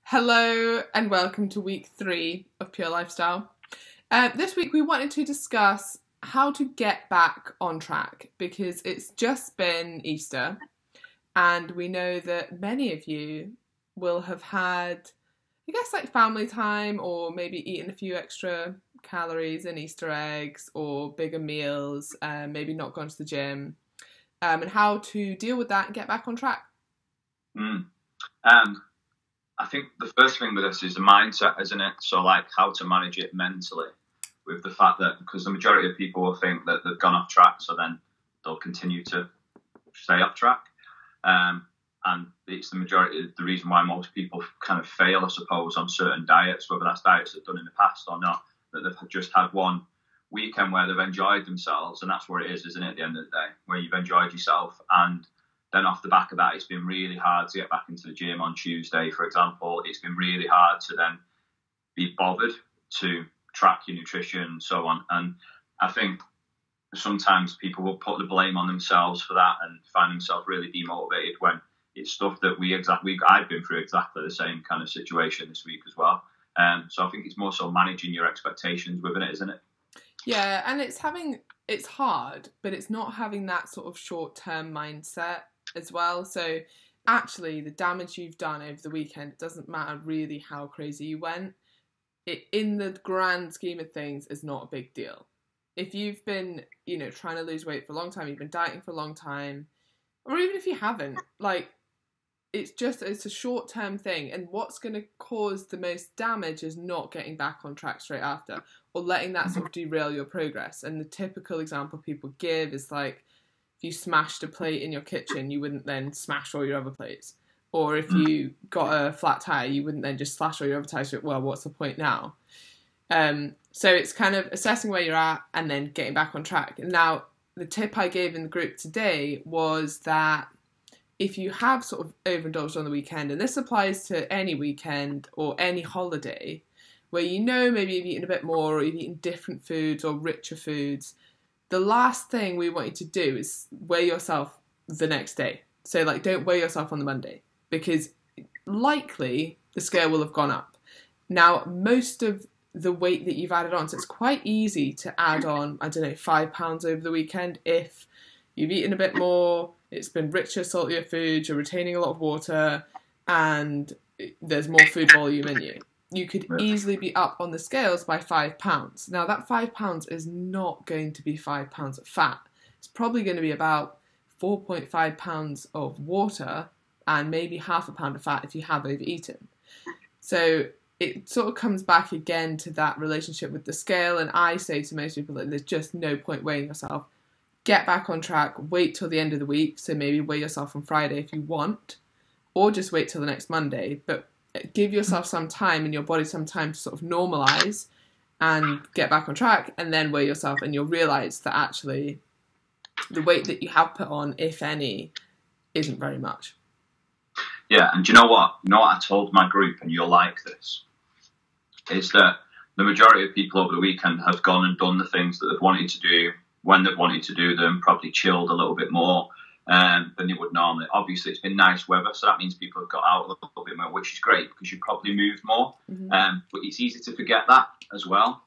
Hello and welcome to week 3 of Pure Lifestyle. This week we wanted to discuss how to get back on track because it's just been Easter and we know that many of you will have had, I guess, like family time or maybe eaten a few extra calories and Easter eggs or bigger meals, maybe not gone to the gym, and how to deal with that and get back on track. I think the first thing with this is the mindset, isn't it? So, like, how to manage it mentally with the fact that, because the majority of people will think that they've gone off track, so then they'll continue to stay off track. And it's the reason why most people kind of fail, I suppose, on certain diets, whether that's diets they've done in the past or not, that they've just had one weekend where they've enjoyed themselves, and that's what it is, isn't it, at the end of the day, where you've enjoyed yourself, and then off the back of that, it's been really hard to get back into the gym on Tuesday, for example. It's been really hard to then be bothered to track your nutrition and so on. And I think sometimes people will put the blame on themselves for that and find themselves really demotivated when it's stuff that I've been through exactly the same kind of situation this week as well. So I think it's more so managing your expectations within it, isn't it? Yeah, and it's hard, but it's not having that sort of short-term mindset as well. So actually the damage you've done over the weekend, it doesn't matter really how crazy you went. It, in the grand scheme of things, is not a big deal. If you've been, trying to lose weight for a long time, you've been dieting for a long time, or even if you haven't, like, it's a short-term thing, and what's going to cause the most damage is not getting back on track straight after, or letting that sort of derail your progress. And the typical example people give is like, if you smashed a plate in your kitchen, you wouldn't then smash all your other plates. Or if you got a flat tire, you wouldn't then just slash all your other tires. Well, what's the point now? So it's kind of assessing where you're at and then getting back on track. And now, the tip I gave in the group today was that if you have sort of overindulged on the weekend, and this applies to any weekend or any holiday, where maybe you've eaten a bit more or you've eaten different foods or richer foods, the last thing we want you to do is weigh yourself the next day. So, like, don't weigh yourself on the Monday, because likely the scale will have gone up. Now, most of the weight that you've added on, so it's quite easy to add on, 5 pounds over the weekend if you've eaten a bit more, it's been richer, saltier food, you're retaining a lot of water, and there's more food volume in you. You could easily be up on the scales by 5 pounds. Now, that 5 pounds is not going to be 5 pounds of fat. It's probably going to be about 4.5 pounds of water and maybe half a pound of fat if you have overeaten. So it sort of comes back again to that relationship with the scale. And I say to most people that there's just no point weighing yourself. Get back on track, wait till the end of the week. So maybe weigh yourself on Friday if you want, or just wait till the next Monday. But give yourself some time and your body some time to sort of normalise and get back on track, and then weigh yourself, and you'll realise that actually the weight that you have put on, if any, isn't very much. Yeah, and do you know what? I told my group, and you'll like this, is that the majority of people over the weekend have gone and done the things that they've wanted to do when they've wanted to do them, probably chilled a little bit more than they would normally. Obviously, it's been nice weather, so that means people have got out a little bit more, which is great because you probably moved more. Mm-hmm. But it's easy to forget that as well,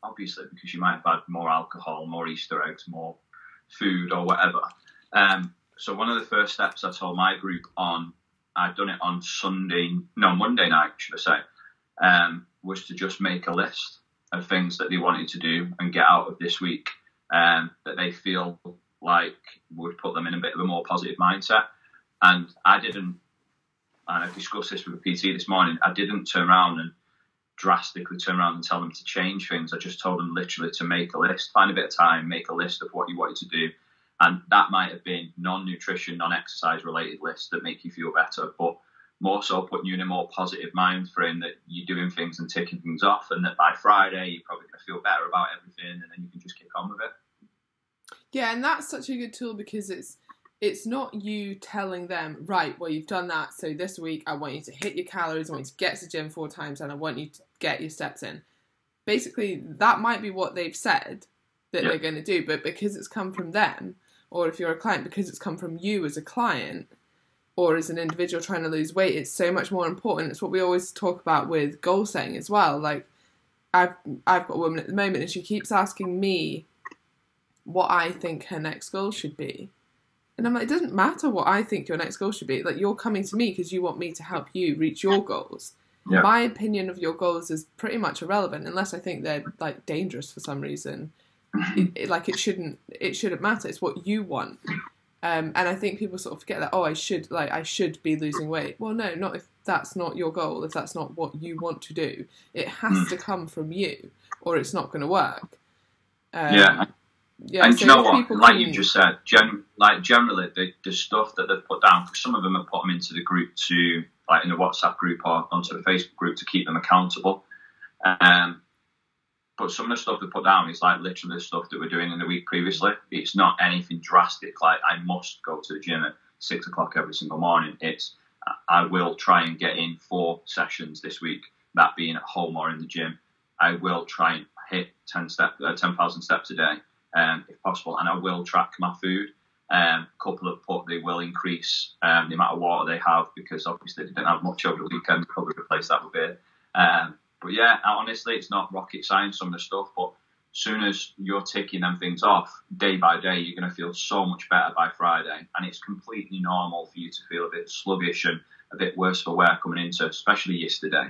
obviously, because you might have had more alcohol, more Easter eggs, more food or whatever. So one of the first steps I told my group on, I'd done it on Monday night, should I say, was to just make a list of things that they wanted to do and get out of this week that they feel like would put them in a bit of a more positive mindset. And I discussed this with a PT this morning, I didn't drastically turn around and tell them to change things. I just told them literally to make a list, find a bit of time, make a list of what you wanted to do. And that might have been non-nutrition, non-exercise related lists that make you feel better, but more so putting you in a more positive mind frame that you're doing things and ticking things off, and that by Friday you're probably going to feel better about everything, and then you can just kick on with it. Yeah, and that's such a good tool because it's not you telling them, right, well, you've done that, so this week I want you to hit your calories, I want you to get to the gym 4 times, and I want you to get your steps in. Basically, that might be what they've said that they're going to do, but because it's come from them, or if you're a client, because it's come from you as a client, or as an individual trying to lose weight, it's so much more important. It's what we always talk about with goal setting as well. Like, I've got a woman at the moment, and she keeps asking me what I think her next goal should be. And I'm like, it doesn't matter what I think your next goal should be. Like, you're coming to me because you want me to help you reach your goals. Yeah. My opinion of your goals is pretty much irrelevant unless I think they're like dangerous for some reason. It shouldn't matter. It's what you want. And I think people sort of forget that, I should be losing weight. Well, no, not if that's not your goal, if that's not what you want to do. It has to come from you, or it's not going to work. And so you know what? Like you just said, generally the stuff that they've put down, because some of them have put them into the group to, like in the WhatsApp group or onto the Facebook group to keep them accountable. But some of the stuff they put down is like literally the stuff that we're doing in the week previously. It's not anything drastic, like I must go to the gym at 6 o'clock every single morning. It's I will try and get in 4 sessions this week, that being at home or in the gym. I will try and hit 10,000 steps a day, if possible, and I will track my food. A couple have put they will increase the amount of water they have, because obviously they didn't have much over the weekend. Probably replace that with beer. But yeah, honestly, it's not rocket science, some of the stuff, but as soon as you're ticking them things off day by day, you're going to feel so much better by Friday. And it's completely normal for you to feel a bit sluggish and a bit worse for wear coming into, especially yesterday.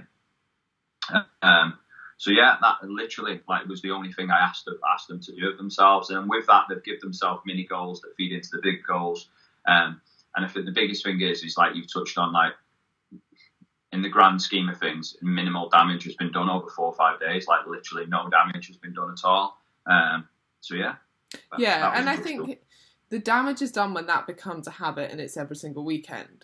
So yeah, that literally was the only thing I asked them to do of themselves. And with that, they've given themselves mini goals that feed into the big goals. And I think the biggest thing is like you've touched on, like, in the grand scheme of things, minimal damage has been done over 4 or 5 days. Like literally no damage has been done at all. So yeah. And I think the damage is done when that becomes a habit and it's every single weekend.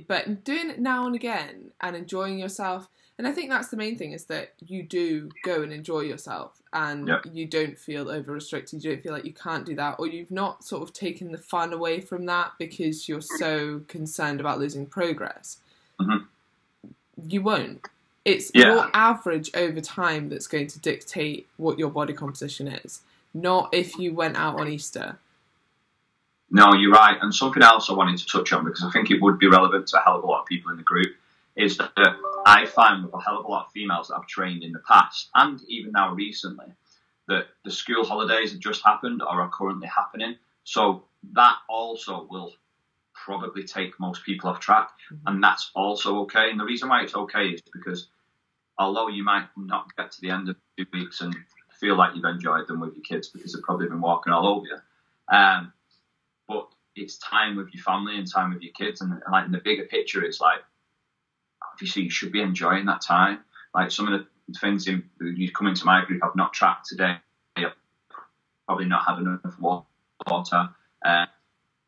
But doing it now and again and enjoying yourself, and I think that's the main thing, is that you do go and enjoy yourself, and you don't feel over-restricted, you don't feel like you can't do that, or you've not sort of taken the fun away from that because you're so concerned about losing progress. Mm-hmm. You won't. It's your average over time that's going to dictate what your body composition is, not if you went out on Easter. No, you're right. And something else I wanted to touch on, because I think it would be relevant to a hell of a lot of people in the group, is that I find with a hell of a lot of females that I've trained in the past, and even now recently, that the school holidays have just happened or are currently happening. So that also will probably take most people off track, and that's also okay. And the reason why it's okay is because although you might not get to the end of 2 weeks and feel like you've enjoyed them with your kids because they've probably been walking all over you, but it's time with your family and time with your kids, and like in the bigger picture, it's like obviously you should be enjoying that time. Like some of the things you come into my group I've not tracked today, I've probably not had enough water.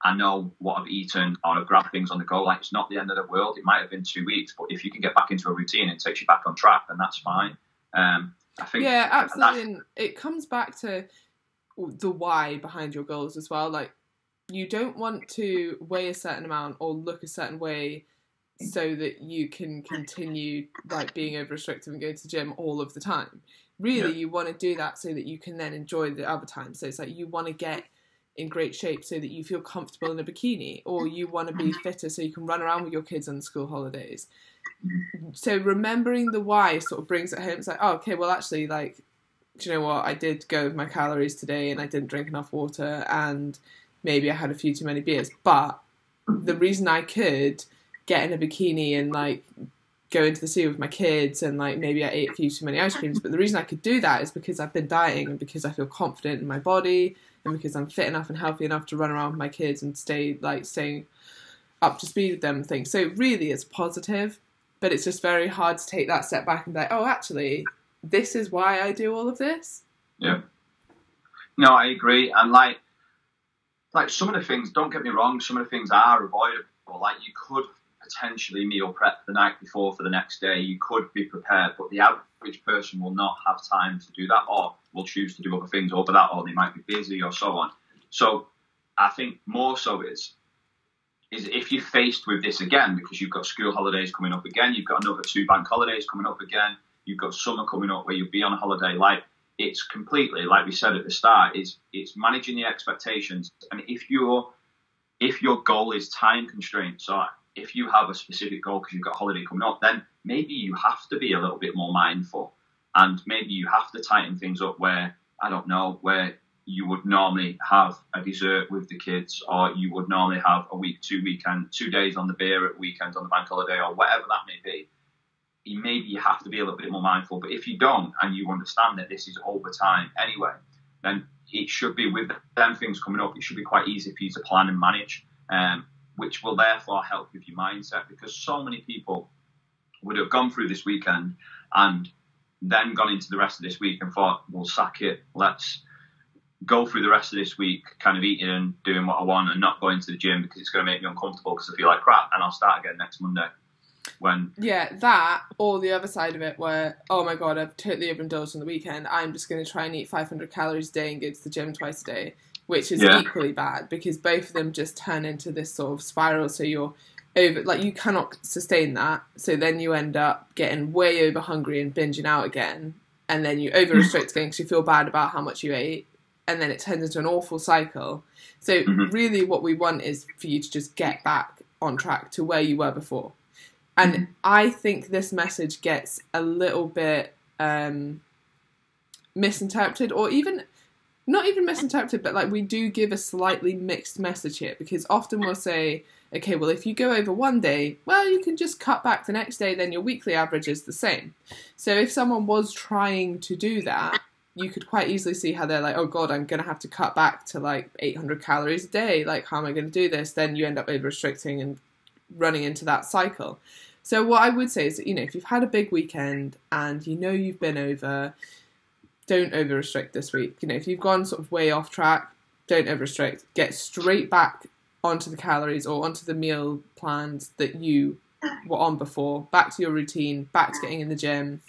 I know what I've eaten, or I've grabbed things on the go. Like, it's not the end of the world. It might have been 2 weeks, but if you can get back into a routine and it takes you back on track, then that's fine. I think absolutely. And it comes back to the why behind your goals as well. Like, you don't want to weigh a certain amount or look a certain way so that you can continue like being over restrictive and going to the gym all of the time. Really, you want to do that so that you can then enjoy the other time. So it's like you want to get in great shape so that you feel comfortable in a bikini, or you want to be fitter so you can run around with your kids on the school holidays. So remembering the why sort of brings it home. It's like, oh, okay, well actually, like, do you know what? I did go with my calories today and I didn't drink enough water and maybe I had a few too many beers. But the reason I could get in a bikini and like go into the sea with my kids and like maybe I ate a few too many ice creams, but the reason I could do that is because I've been dieting and because I feel confident in my body, and because I'm fit enough and healthy enough to run around with my kids and staying up to speed with them and things. So really it's positive, but it's just very hard to take that step back and be like, oh, actually, this is why I do all of this. Yeah. No, I agree. And like some of the things, don't get me wrong, some of the things are avoidable. Like you could potentially meal prep the night before for the next day. You could be prepared, but the average person will not have time to do that, or will choose to do other things over that, or they might be busy or so on. So I think more so is if you're faced with this again, because you've got school holidays coming up again, you've got another 2 bank holidays coming up again, you've got summer coming up where you'll be on a holiday, like it's completely, like we said at the start, it's managing the expectations. And if you're if your goal is time constrained, so if you have a specific goal because you've got a holiday coming up, then maybe you have to be a little bit more mindful, and maybe you have to tighten things up where, I don't know, where you would normally have a dessert with the kids, or you would normally have a week, 2 days on the beer at weekends on the bank holiday, or whatever that may be. Maybe you have to be a little bit more mindful. But if you don't, and you understand that this is over time anyway, then it should be, with them things coming up, it should be quite easy for you to plan and manage, which will therefore help with your mindset, because so many people would have gone through this weekend and then gone into the rest of this week and thought, we'll sack it, let's go through the rest of this week kind of eating and doing what I want and not going to the gym because it's going to make me uncomfortable because I feel like crap, and I'll start again next Monday. That, or the other side of it where, oh my god, I've totally overindulged on the weekend, I'm just going to try and eat 500 calories a day and go to the gym twice a day, which is equally bad, because both of them just turn into this sort of spiral. So you're over, like, you cannot sustain that, so then you end up getting way over hungry and binging out again, and then you over restrict again because you feel bad about how much you ate, and then it turns into an awful cycle. So really what we want is for you to just get back on track to where you were before. And I think this message gets a little bit misinterpreted, or even not even misinterpreted, but like we do give a slightly mixed message here, because often we'll say, okay, well, if you go over one day, well, you can just cut back the next day, then your weekly average is the same. So if someone was trying to do that, you could quite easily see how they're like, oh God, I'm going to have to cut back to like 800 calories a day. Like, how am I going to do this? Then you end up over restricting and running into that cycle. So what I would say is that, if you've had a big weekend and you've been over, don't over restrict this week. If you've gone sort of way off track, don't over restrict. Get straight back onto the calories or onto the meal plans that you were on before, back to your routine, back to getting in the gym,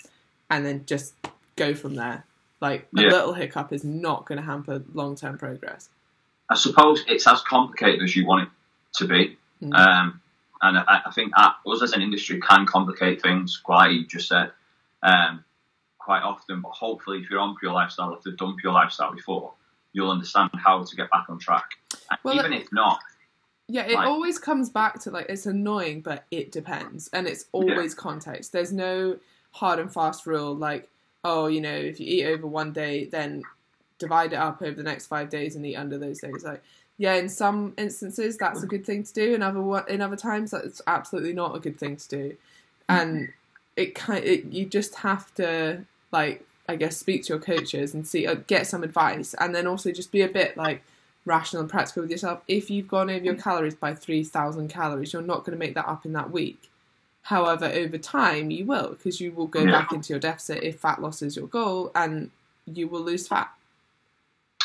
and then just go from there. Like, a little hiccup is not going to hamper long-term progress. I suppose it's as complicated as you want it to be. And I think us as an industry can complicate things, like you just said, quite often. But hopefully, if you're on Pure Lifestyle, if you've done Pure Lifestyle before, you'll understand how to get back on track. Well, even if not. Yeah, it always comes back to, like, it's annoying, but it depends. And it's always context. There's no hard and fast rule, like, oh, if you eat over one day, then divide it up over the next 5 days and eat under those days. Like, yeah, in some instances that's a good thing to do. In other times that's absolutely not a good thing to do. And you just have to, like, I guess, speak to your coaches and get some advice, and then also just be a bit like rational and practical with yourself. If you've gone over your calories by 3,000 calories, you're not going to make that up in that week. However, over time you will, because you will go back into your deficit if fat loss is your goal, and you will lose fat.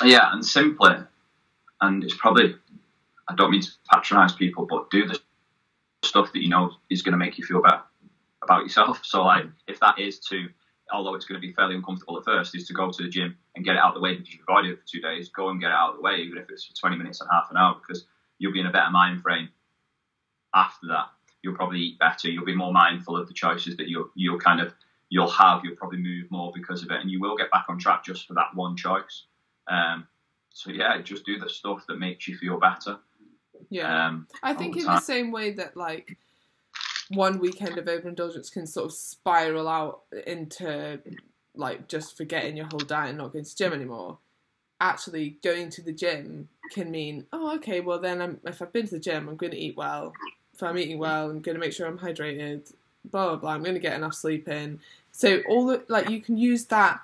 Yeah, and simply, and it's probably, I don't mean to patronise people, but do the stuff that is going to make you feel better about yourself. So, like, if that is to, although it's going to be fairly uncomfortable at first, is to go to the gym and get it out of the way because you've avoided it for 2 days, go and get it out of the way, even if it's for 20 minutes and half an hour, because you'll be in a better mind frame after that. You'll probably eat better. You'll be more mindful of the choices that you'll have. You'll probably move more because of it, and you will get back on track just for that one choice. So just do the stuff that makes you feel better. Yeah, I think in the same way that, like, one weekend of overindulgence can sort of spiral out into, like, just forgetting your whole diet and not going to the gym anymore. Actually, going to the gym can mean, oh, okay, well then if I've been to the gym, I'm going to eat well. If I'm eating well, I'm going to make sure I'm hydrated. Blah blah blah. I'm going to get enough sleep in. So you can use that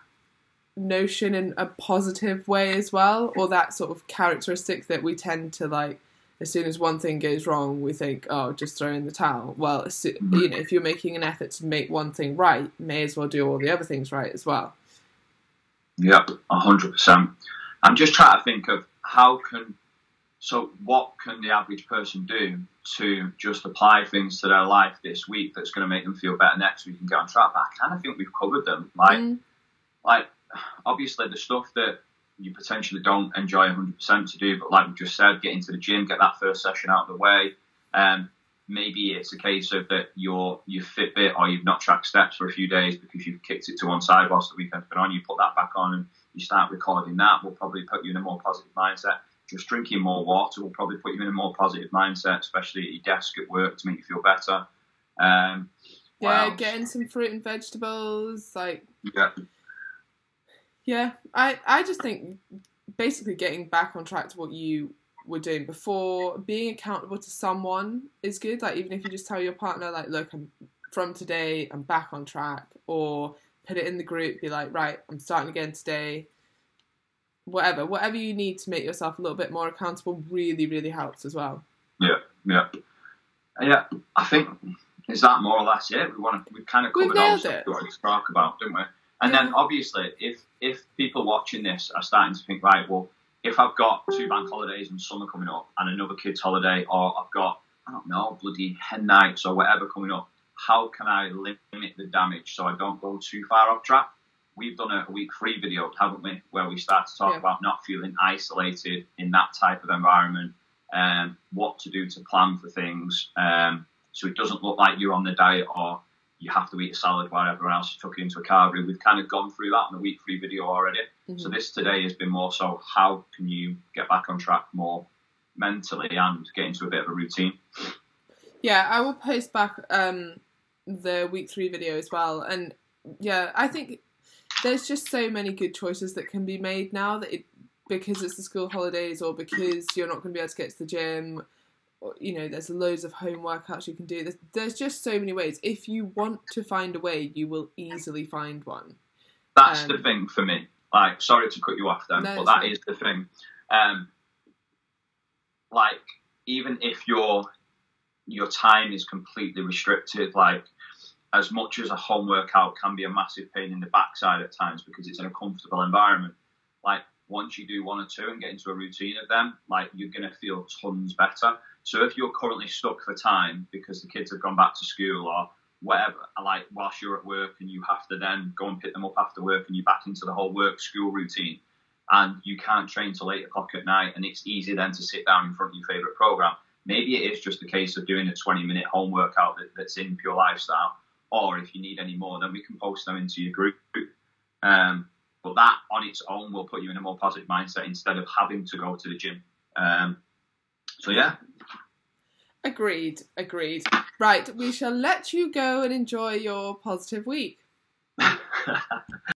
notion in a positive way as well, or that sort of characteristic that we tend to, like, as soon as one thing goes wrong, we think, oh, just throw in the towel. Well, if you're making an effort to make one thing right, may as well do all the other things right as well. Yep, 100%. I'm just trying to think of what can the average person do to just apply things to their life this week that's going to make them feel better next week and get on track. But I kind of think we've covered them. Like, obviously the stuff that you potentially don't enjoy 100% to do, but like we just said, get into the gym, get that first session out of the way. Maybe it's a case of that you're Fitbit or you've not tracked steps for a few days because you've kicked it to one side whilst the weekend's been on. You put that back on and you start recording that. Will probably put you in a more positive mindset. just drinking more water will probably put you in a more positive mindset, especially at your desk at work, to make you feel better. Getting some fruit and vegetables, Yeah, I just think basically getting back on track to what you were doing before, being accountable to someone is good. Like, even if you just tell your partner, like, look, from today, I'm back on track, or put it in the group, be like, right, I'm starting again today. Whatever you need to make yourself a little bit more accountable really, really helps as well. Yeah. I think, is that more or less it? We've kind of covered all the stuff we wanted to talk about, didn't we? And then obviously, if people watching this are starting to think, right, well, if I've got 2 bank holidays and summer coming up and another kid's holiday, or I've got, I don't know, bloody hen nights or whatever coming up, how can I limit the damage so I don't go too far off track? We've done a week 3 video, haven't we, where we start to talk about not feeling isolated in that type of environment, what to do to plan for things, so it doesn't look like you're on the diet or you have to eat a salad while everyone else is tucking into a carvery. We've kind of gone through that in the week 3 video already. Mm-hmm. So this today has been more so, how can you get back on track more mentally and get into a bit of a routine? Yeah, I will post back the week 3 video as well. And yeah, I think there's just so many good choices that can be made now that because it's the school holidays, or because you're not going to be able to get to the gym. There's loads of home workouts you can do. There's just so many ways. If you want to find a way, you will easily find one. That's the thing for me. Like, sorry to cut you off then, but that is the thing. Like, even if your time is completely restricted, like, as much as a home workout can be a massive pain in the backside at times because it's in a comfortable environment, like, once you do 1 or 2 and get into a routine of them, like, you're going to feel tons better. So if you're currently stuck for time because the kids have gone back to school or whatever, like, whilst you're at work and you have to then go and pick them up after work and you're back into the whole work-school routine and you can't train till 8 o'clock at night and it's easy then to sit down in front of your favourite programme, maybe it is just a case of doing a 20-minute home workout that's in Pure Lifestyle, or if you need any more, then we can post them into your group. But that on its own will put you in a more positive mindset instead of having to go to the gym. So yeah. Agreed. Right, we shall let you go and enjoy your positive week.